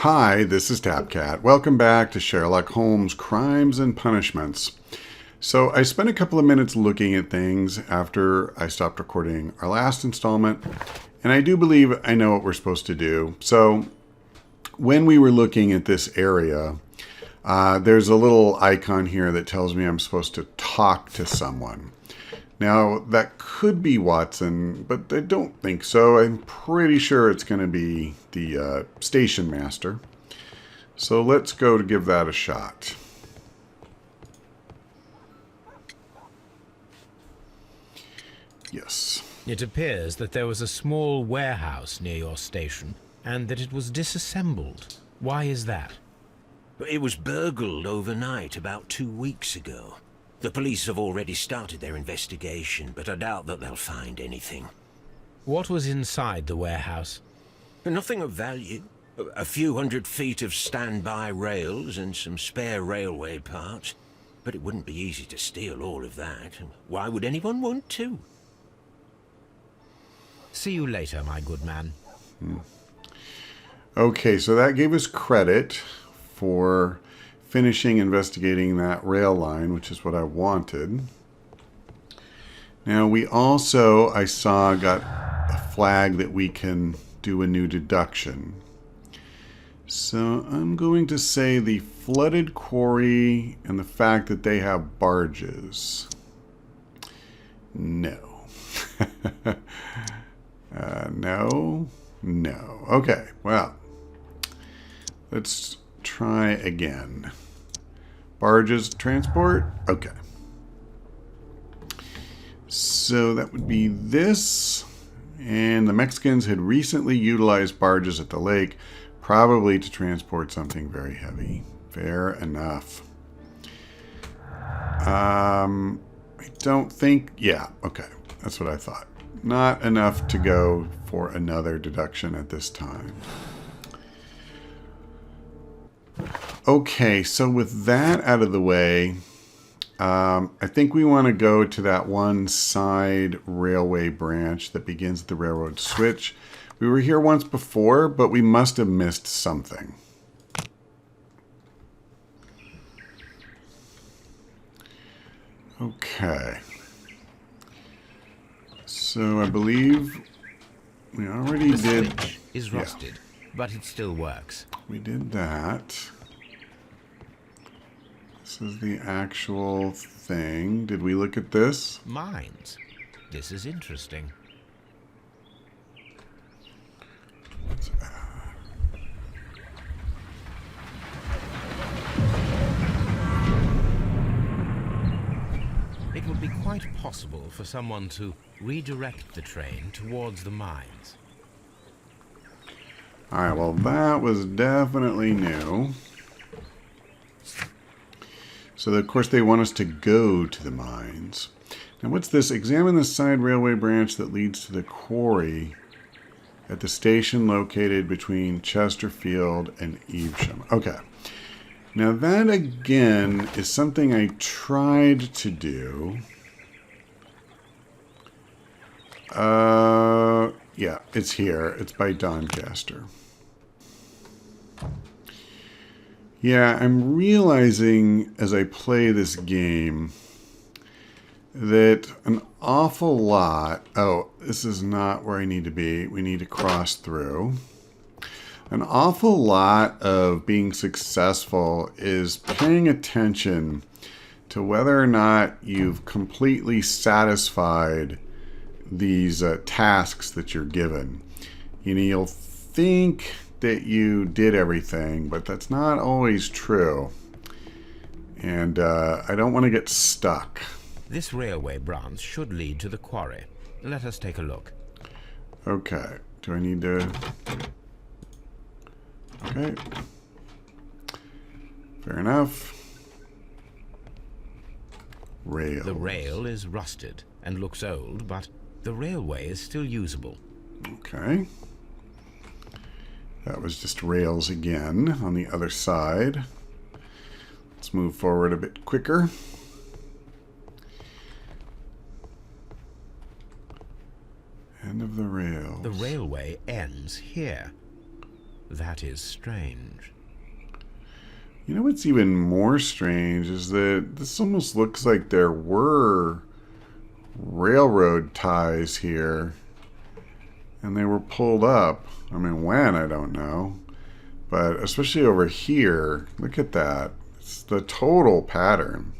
Hi, this is TapCat. Welcome back to Sherlock Holmes Crimes and Punishments. So I spent a couple of minutes looking at things after I stopped recording our last installment, and I do believe I know what we're supposed to do. So when we were looking at this area, there's a little icon here that tells me I'm supposed to talk to someone. Now, that could be Watson, but I don't think so. I'm pretty sure it's going to be the station master. So let's go to give that a shot. Yes. It appears that there was a small warehouse near your station and that it was disassembled. Why is that? It was burgled overnight about 2 weeks ago. The police have already started their investigation, but I doubt that they'll find anything. What was inside the warehouse? Nothing of value. A few 100 feet of standby rails and some spare railway parts. But it wouldn't be easy to steal all of that. Why would anyone want to? See you later, my good man. Okay, so that gave us credit for finishing investigating that rail line, which is what I wanted. Now we also, I saw, got a flag that we can do a new deduction. So I'm going to say the flooded quarry and the fact that they have barges. No. No. Okay, well, let's try again. Barges, transport? Okay. So that would be this. And the Mexicans had recently utilized barges at the lake, probably to transport something very heavy. Fair enough. I don't think... Yeah, okay. That's what I thought. Not enough to go for another deduction at this time. Okay, so with that out of the way, I think we want to go to that one side railway branch that begins at the railroad switch. We were here once before, but we must have missed something. Okay. So I believe we already did... The switch is rusted, but it still works. We did that. This is the actual thing. Did we look at this? Mines. This is interesting. It would be quite possible for someone to redirect the train towards the mines. Alright, well that was definitely new. So of course they want us to go to the mines. Now what's this? Examine the side railway branch that leads to the quarry at the station located between Chesterfield and Evesham. Okay. Now that again is something I tried to do. Yeah, it's here. It's by Doncaster. Yeah, I'm realizing as I play this game that an awful lot... Oh, this is not where I need to be. We need to cross through. An awful lot of being successful is paying attention to whether or not you've completely satisfied these tasks that you're given. You know, you'll think that you did everything, but that's not always true. And I don't want to get stuck. This railway branch should lead to the quarry. Let us take a look. Okay. Do I need to... Okay. Fair enough. Rail. The rail is rusted and looks old, but the railway is still usable. Okay. That was just rails again on the other side. Let's move forward a bit quicker. End of the rails. The railway ends here. That is strange. You know what's even more strange is that this almost looks like there were railroad ties here, and they were pulled up. I mean, when, I don't know. But especially over here, look at that. It's the total pattern.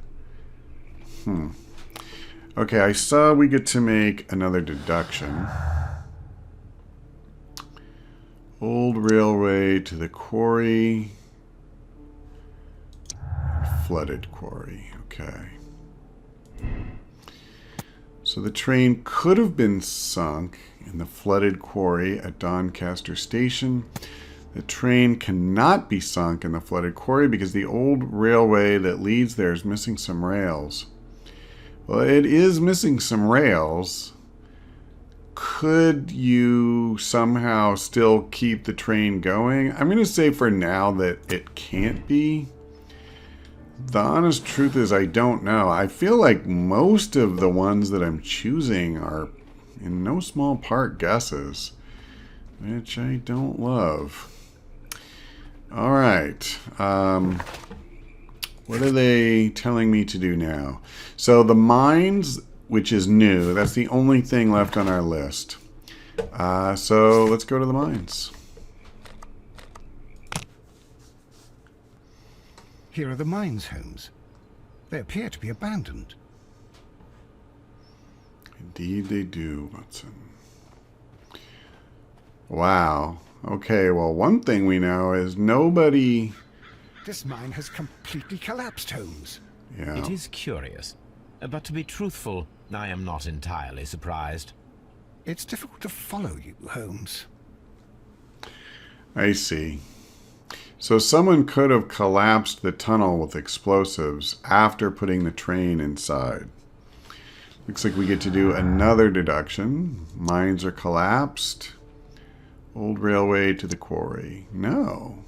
Okay, I saw we get to make another deduction. Old railway to the quarry. Flooded quarry. Okay. So the train could have been sunk in the flooded quarry at Doncaster Station. The train cannot be sunk in the flooded quarry because the old railway that leads there is missing some rails. Well, it is missing some rails. Could you somehow still keep the train going? I'm going to say for now that it can't be. The honest truth is I don't know. I feel like most of the ones that I'm choosing are in no small part guesses, which I don't love. All right. What are they telling me to do now? So the mines, which is new, that's the only thing left on our list. So let's go to the mines. Here are the mines, Holmes. They appear to be abandoned. Indeed they do, Watson. Wow. Okay, well, one thing we know is nobody... This mine has completely collapsed, Holmes. Yeah. It is curious, but to be truthful, I am not entirely surprised. It's difficult to follow you, Holmes. I see. So someone could have collapsed the tunnel with explosives after putting the train inside. Looks like we get to do another deduction. Mines are collapsed. Old railway to the quarry. No.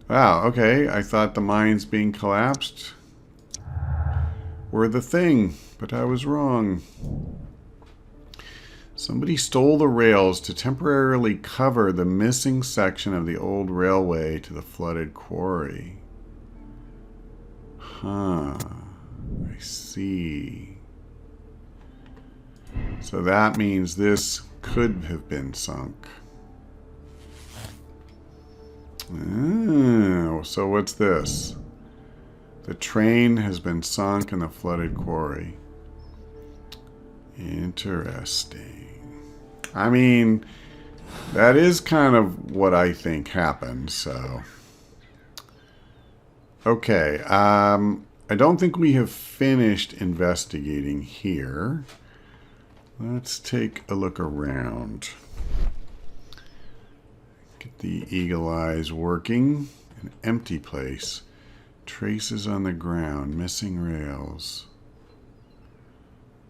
Wow, okay. I thought the mines being collapsed were the thing, but I was wrong. Somebody stole the rails to temporarily cover the missing section of the old railway to the flooded quarry. Huh. I see. So that means this could have been sunk. Oh, so what's this? The train has been sunk in the flooded quarry. Interesting. I mean, that is kind of what I think happened, so. Okay, I don't think we have finished investigating here. Let's take a look around. Get the eagle eyes working. An empty place. Traces on the ground. Missing rails.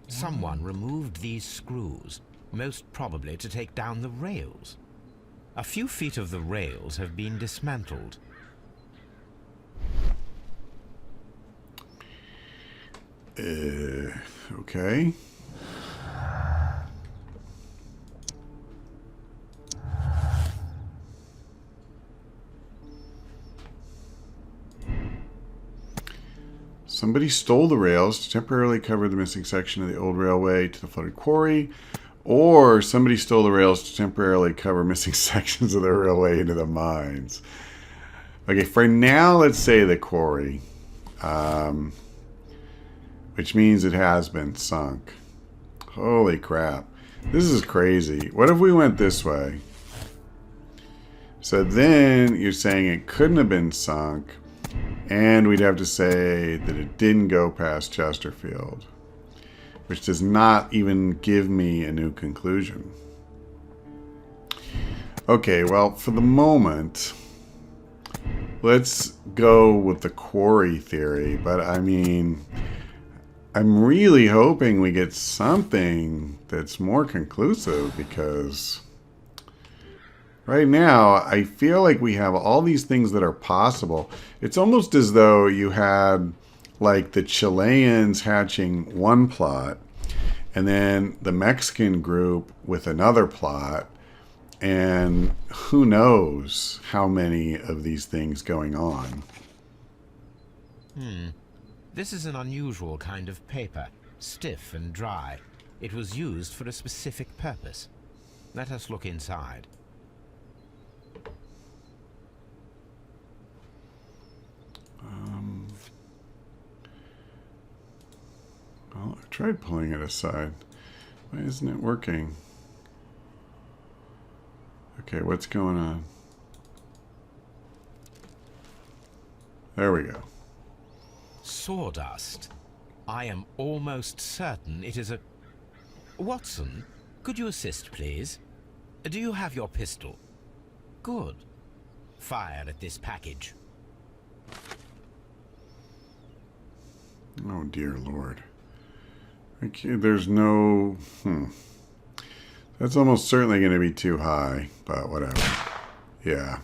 Someone removed these screws, most probably to take down the rails. A few feet of the rails have been dismantled. Okay. Somebody stole the rails to temporarily cover the missing section of the old railway to the flooded quarry, or somebody stole the rails to temporarily cover missing sections of the railway into the mines. Okay, for now, let's say the quarry, which means it has been sunk. Holy crap. This is crazy. What if we went this way? So then you're saying it couldn't have been sunk, and we'd have to say that it didn't go past Chesterfield, which does not even give me a new conclusion. Okay, well, for the moment, let's go with the quarry theory. But I mean, I'm really hoping we get something that's more conclusive, because right now I feel like we have all these things that are possible. It's almost as though you had like the Chileans hatching one plot, and then the Mexican group with another plot, And who knows how many of these things going on. This is an unusual kind of paper, stiff and dry. It was used for a specific purpose. Let us look inside. Well, I tried pulling it aside. Why isn't it working? Okay, what's going on? There we go. Sawdust. I am almost certain it is a... Watson, could you assist, please? Do you have your pistol? Good. Fire at this package. Oh, dear Lord. There's no... That's almost certainly going to be too high, but whatever. Yeah.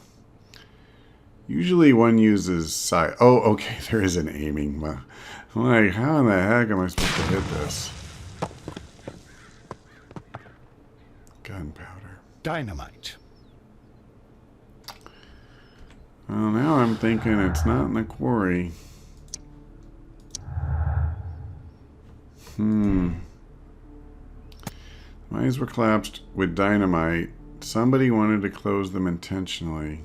Usually one uses side... Oh, okay, there is an aiming. I'm like, how in the heck am I supposed to hit this? Gunpowder. Dynamite. Well, now I'm thinking it's not in the quarry. Mines were collapsed with dynamite. Somebody wanted to close them intentionally.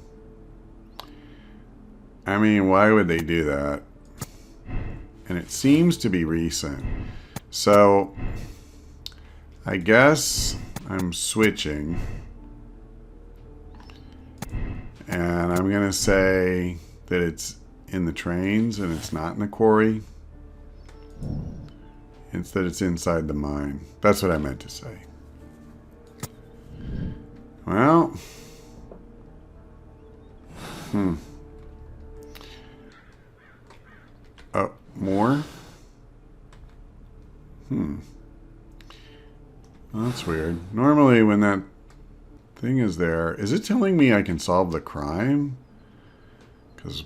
I mean, why would they do that? And it seems to be recent. So, I guess I'm switching. And I'm going to say that it's in the trains and it's not in the quarry. It's that it's inside the mine. That's what I meant to say. Well. Oh, more? Well, that's weird. Normally when that thing is there, is it telling me I can solve the crime? Because,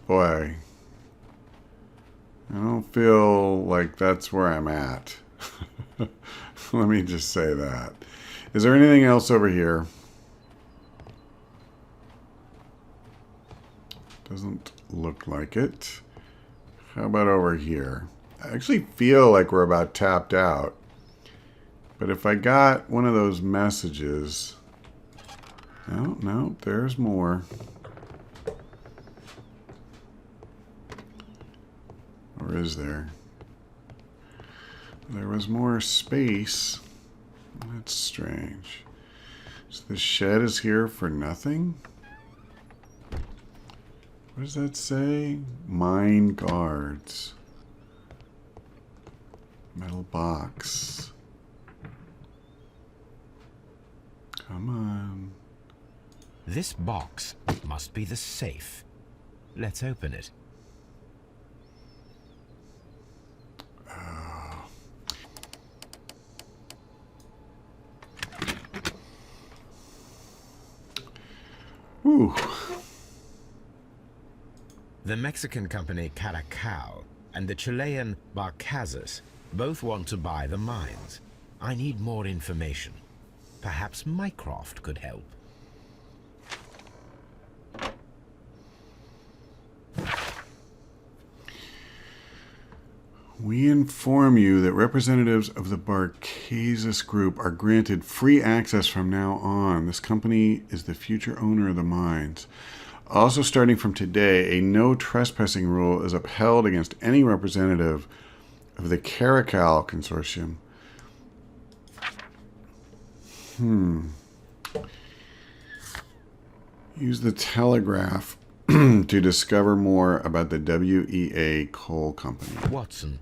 boy, I don't feel like that's where I'm at. Let me just say that. Is there anything else over here? Doesn't look like it. How about over here? I actually feel like we're about tapped out. But if I got one of those messages... No, there's more. Or is there? There was more space. That's strange. So the shed is here for nothing? What does that say? Mine guards. Metal box. Come on. This box must be the safe. Let's open it. Ooh. The Mexican company Caracal and the Chilean Barcazas both want to buy the mines. I need more information. Perhaps Mycroft could help. We inform you that representatives of the Barcazas Group are granted free access from now on. This company is the future owner of the mines. Also, starting from today, a no trespassing rule is upheld against any representative of the Caracal Consortium. Use the telegraph to discover more about the WEA Coal Company. Watson,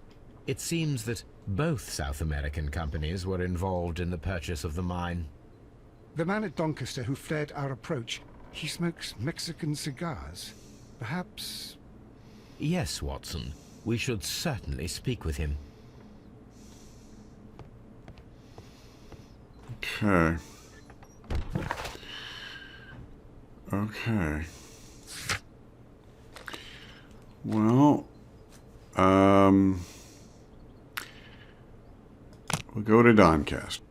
it seems that both South American companies were involved in the purchase of the mine. The man at Doncaster who fled our approach, he smokes Mexican cigars. Perhaps... Yes, Watson. We should certainly speak with him. Okay. Okay. Well, we'll go to Doncaster.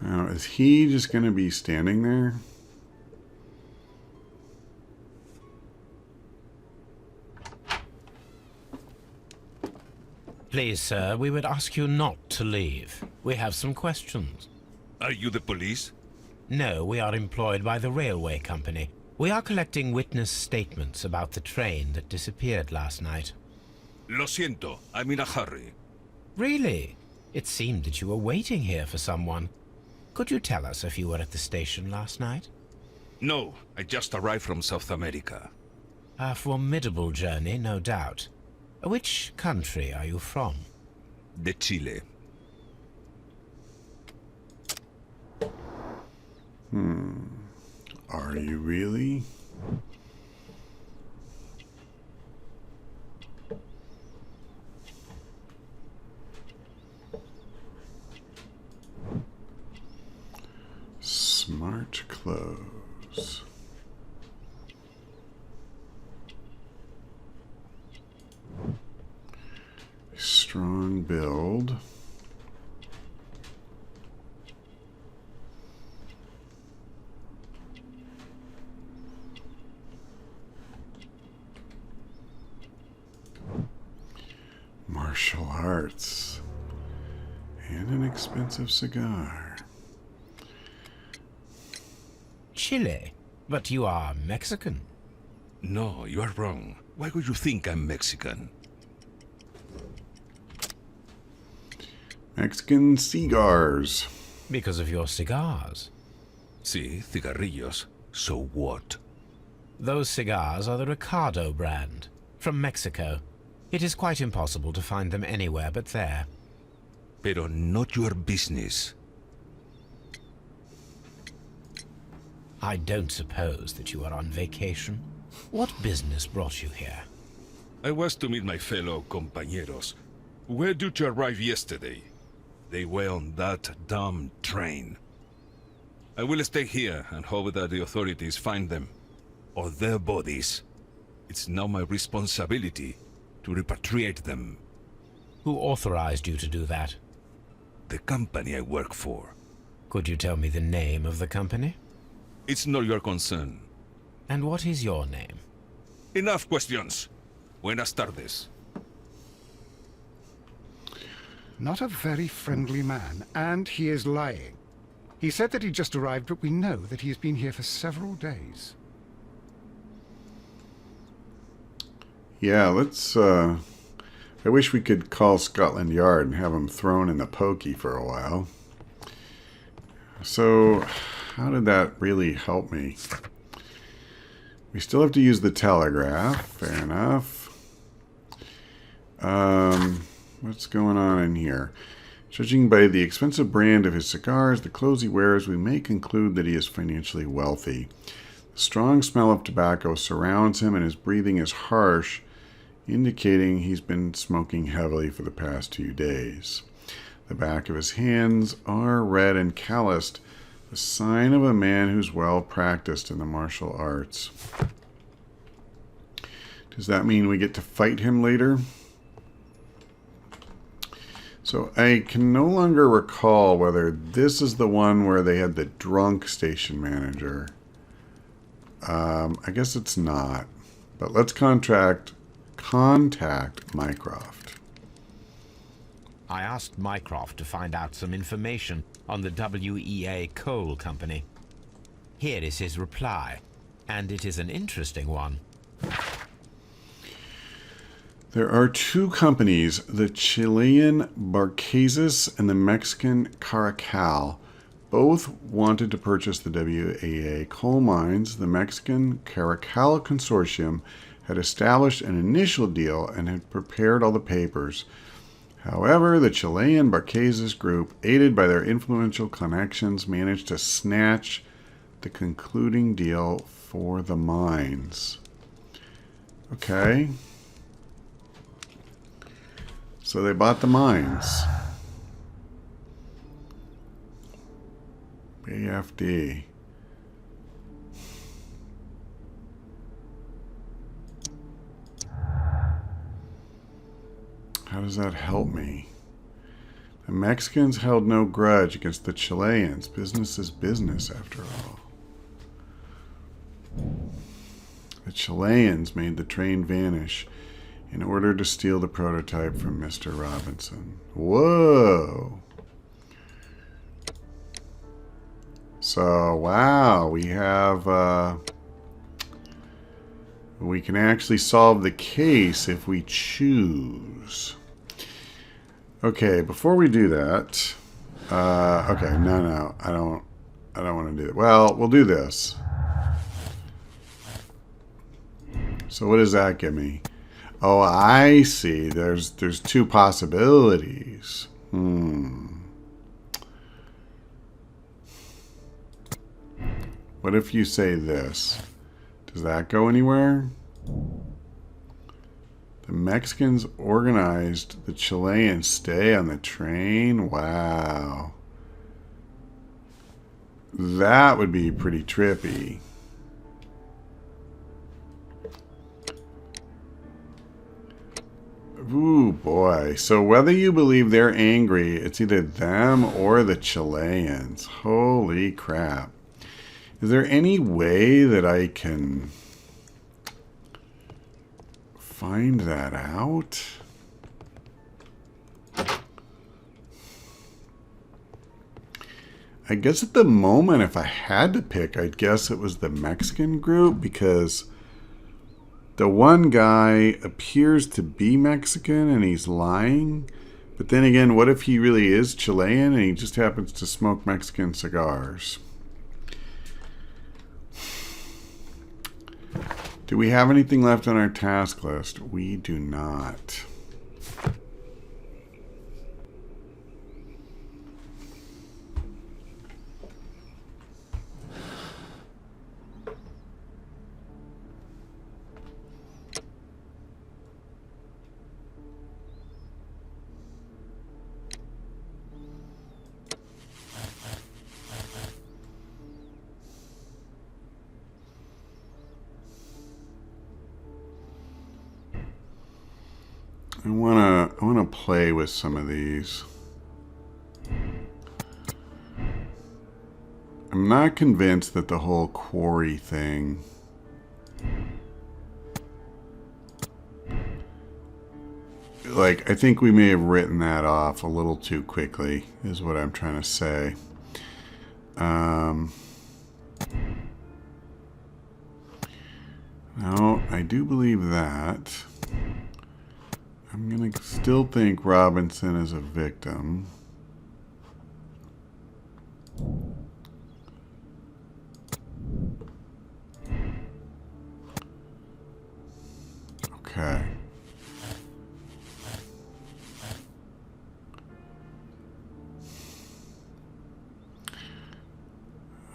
Now, is he just going to be standing there? Please, sir, we would ask you not to leave. We have some questions. Are you the police? No, we are employed by the railway company. We are collecting witness statements about the train that disappeared last night. Lo siento, I'm in a hurry. Really? It seemed that you were waiting here for someone. Could you tell us if you were at the station last night? No, I just arrived from South America. A formidable journey, no doubt. Which country are you from? De Chile. Are you really? Smart clothes. Strong build. Martial arts. And an expensive cigar. Chile? But you are Mexican. No, you are wrong. Why would you think I'm Mexican? Mexican cigars. Because of your cigars. Sí, cigarrillos. So what? Those cigars are the Ricardo brand, from Mexico. It is quite impossible to find them anywhere but there. Pero not your business. I don't suppose that you are on vacation. What business brought you here? I was to meet my fellow compañeros. Where did you arrive yesterday? They were on that damn train. I will stay here and hope that the authorities find them, or their bodies. It's now my responsibility to repatriate them. Who authorized you to do that? The company I work for. Could you tell me the name of the company? It's not your concern. And what is your name? Enough questions. Buenas tardes. Not a very friendly man, and he is lying. He said that he just arrived, but we know that he has been here for several days. Yeah, let's, I wish we could call Scotland Yard and have him thrown in the pokey for a while. So, how did that really help me? We still have to use the telegraph. Fair enough. What's going on in here? Judging by the expensive brand of his cigars, the clothes he wears, we may conclude that he is financially wealthy. The strong smell of tobacco surrounds him and his breathing is harsh, indicating he's been smoking heavily for the past 2 days. The back of his hands are red and calloused, a sign of a man who's well practiced in the martial arts. Does that mean we get to fight him later? So I can no longer recall whether this is the one where they had the drunk station manager. I guess it's not. But let's contact Mycroft. I asked Mycroft to find out some information on the WEA Coal Company. Here is his reply, and it is an interesting one. There are 2 companies, the Chilean Barqueses and the Mexican Caracal. Both wanted to purchase the WEA coal mines. The Mexican Caracal Consortium had established an initial deal and had prepared all the papers. However, the Chilean Barqueses group, aided by their influential connections, managed to snatch the concluding deal for the mines. Okay. So they bought the mines. BFD. How does that help me? The Mexicans held no grudge against the Chileans. Business is business, after all. The Chileans made the train vanish in order to steal the prototype from Mr. Robinson. Whoa! So, wow, we have... we can actually solve the case if we choose. Okay, before we do that... okay, no, I don't want to do that. Well, we'll do this. So what does that give me? Oh, I see. There's two possibilities. What if you say this? Does that go anywhere? The Mexicans organized the Chileans stay on the train? Wow. That would be pretty trippy. Ooh, boy. So whether you believe they're angry, it's either them or the Chileans. Holy crap. Is there any way that I can find that out? I guess at the moment, if I had to pick, I'd guess it was the Mexican group, because the one guy appears to be Mexican and he's lying. But then again, what if he really is Chilean and he just happens to smoke Mexican cigars? Do we have anything left on our task list? We do not. I wanna play with some of these. I'm not convinced that the whole quarry thing I think we may have written that off a little too quickly, is what I'm trying to say. No, I do believe that. I'm going to still think Robinson is a victim. Okay.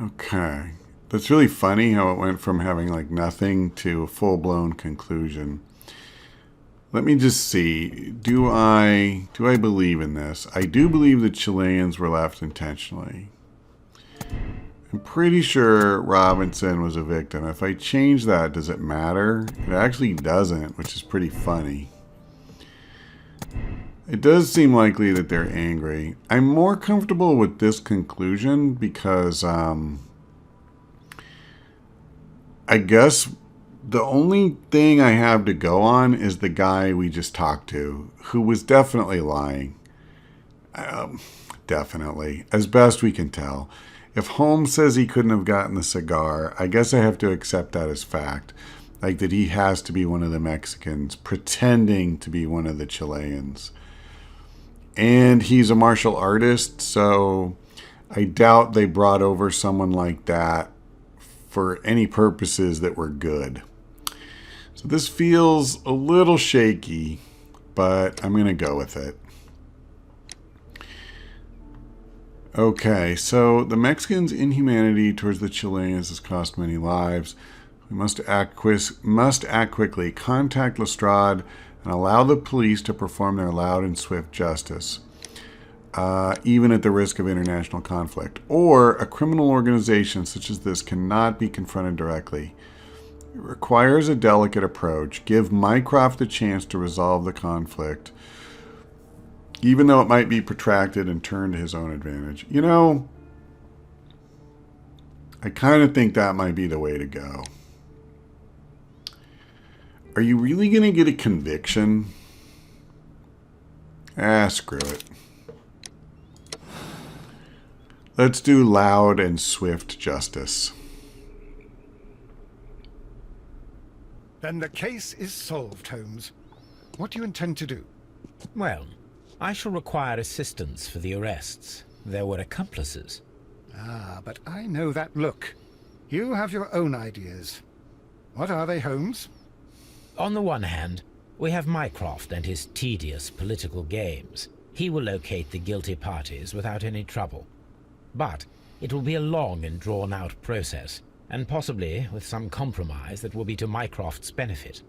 Okay. That's really funny how it went from having like nothing to a full-blown conclusion. Let me just see. Do I believe in this? I do believe the Chileans were left intentionally. I'm pretty sure Robinson was a victim. If I change that, does it matter? It actually doesn't, which is pretty funny. It does seem likely that they're angry. I'm more comfortable with this conclusion because I guess the only thing I have to go on is the guy we just talked to, who was definitely lying. Definitely, as best we can tell. If Holmes says he couldn't have gotten the cigar, I guess I have to accept that as fact. Like that he has to be one of the Mexicans pretending to be one of the Chileans. And he's a martial artist, so I doubt they brought over someone like that for any purposes that were good. So this feels a little shaky, but I'm going to go with it. Okay, so the Mexicans' inhumanity towards the Chileans has cost many lives. We must act quickly, contact Lestrade, and allow the police to perform their loud and swift justice, even at the risk of international conflict. Or a criminal organization such as this cannot be confronted directly. It requires a delicate approach. Give Mycroft the chance to resolve the conflict. Even though it might be protracted and turned to his own advantage. You know, I kind of think that might be the way to go. Are you really going to get a conviction? Ah, screw it. Let's do loud and swift justice. Then the case is solved, Holmes. What do you intend to do? Well, I shall require assistance for the arrests. There were accomplices. Ah, but I know that look. You have your own ideas. What are they, Holmes? On the one hand, we have Mycroft and his tedious political games. He will locate the guilty parties without any trouble. But it will be a long and drawn-out process, and possibly with some compromise that will be to Mycroft's benefit.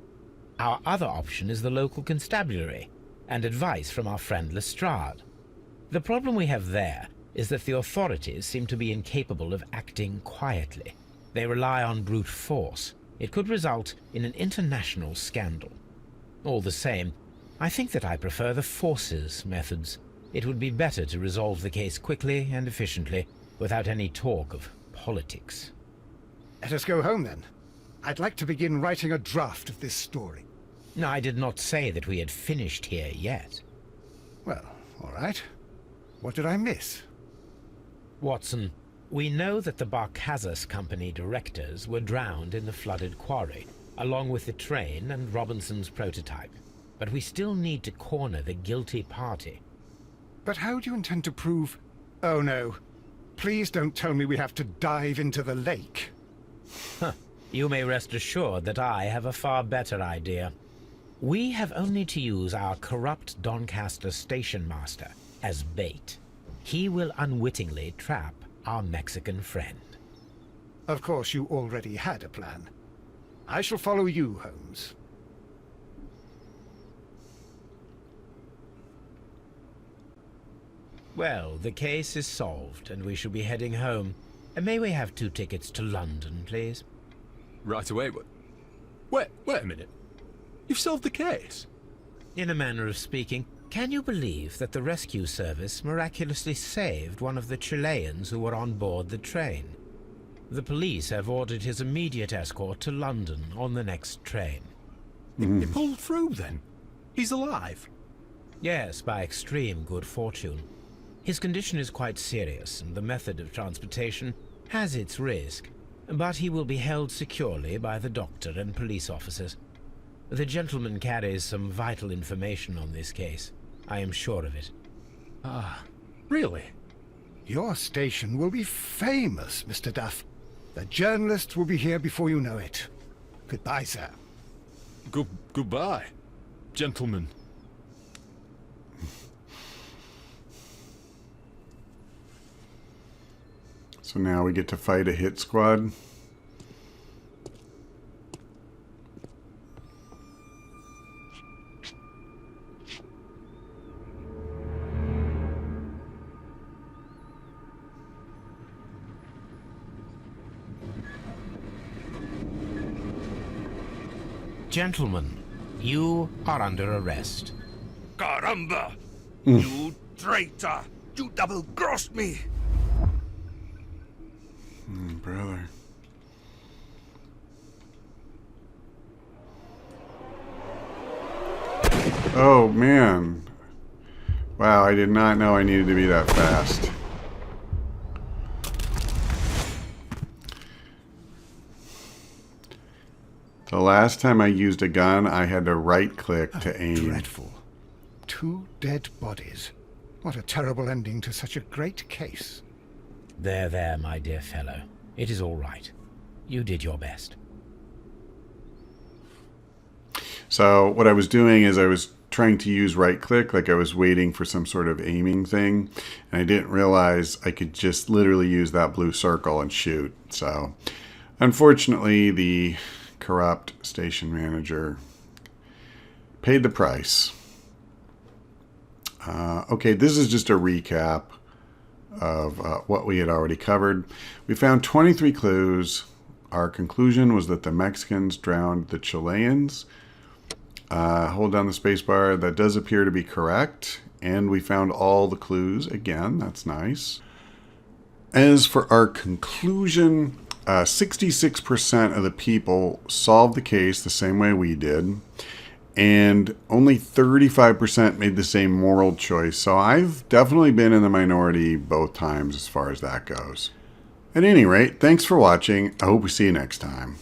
Our other option is the local constabulary, and advice from our friend Lestrade. The problem we have there is that the authorities seem to be incapable of acting quietly. They rely on brute force. It could result in an international scandal. All the same, I think that I prefer the forces methods. It would be better to resolve the case quickly and efficiently, without any talk of politics. Let us go home, then. I'd like to begin writing a draft of this story. No, I did not say that we had finished here yet. Well, all right. What did I miss? Watson, we know that the Barkazas Company directors were drowned in the flooded quarry, along with the train and Robinson's prototype. But we still need to corner the guilty party. But how do you intend to prove... Oh, no. Please don't tell me we have to dive into the lake. You may rest assured that I have a far better idea. We have only to use our corrupt Doncaster station master as bait. He will unwittingly trap our Mexican friend. Of course, you already had a plan. I shall follow you, Holmes. Well, the case is solved, and we shall be heading home. May we have 2 tickets to London, please? Right away, but... Wait a minute. You've solved the case? In a manner of speaking, can you believe that the rescue service miraculously saved one of the Chileans who were on board the train? The police have ordered his immediate escort to London on the next train. He pulled through, then? He's alive? Yes, by extreme good fortune. His condition is quite serious, and the method of transportation has its risk, but he will be held securely by the doctor and police officers. The gentleman carries some vital information on this case. I am sure of it. Ah, really? Your station will be famous, Mr. Duff. The journalists will be here before you know it. Goodbye, sir. Goodbye, gentlemen. So now we get to fight a hit squad. Gentlemen, you are under arrest. Caramba! You traitor! You double-crossed me! Brother. Oh, man. Wow, I did not know I needed to be that fast. The last time I used a gun, I had to right-click to aim. Dreadful. 2 dead bodies. What a terrible ending to such a great case. There, my dear fellow. It is all right. You did your best. So what I was doing is I was trying to use right-click, like I was waiting for some sort of aiming thing, and I didn't realize I could just literally use that blue circle and shoot. So unfortunately, the corrupt station manager paid the price. Okay, this is just a recap of what we had already covered. We found 23 clues. Our conclusion was that the Mexicans drowned the Chileans. Hold down the spacebar. That does appear to be correct. And we found all the clues again. That's nice. As for our conclusion, 66% of the people solved the case the same way we did. And only 35% made the same moral choice. So I've definitely been in the minority both times as far as that goes. At any rate, thanks for watching. I hope we see you next time.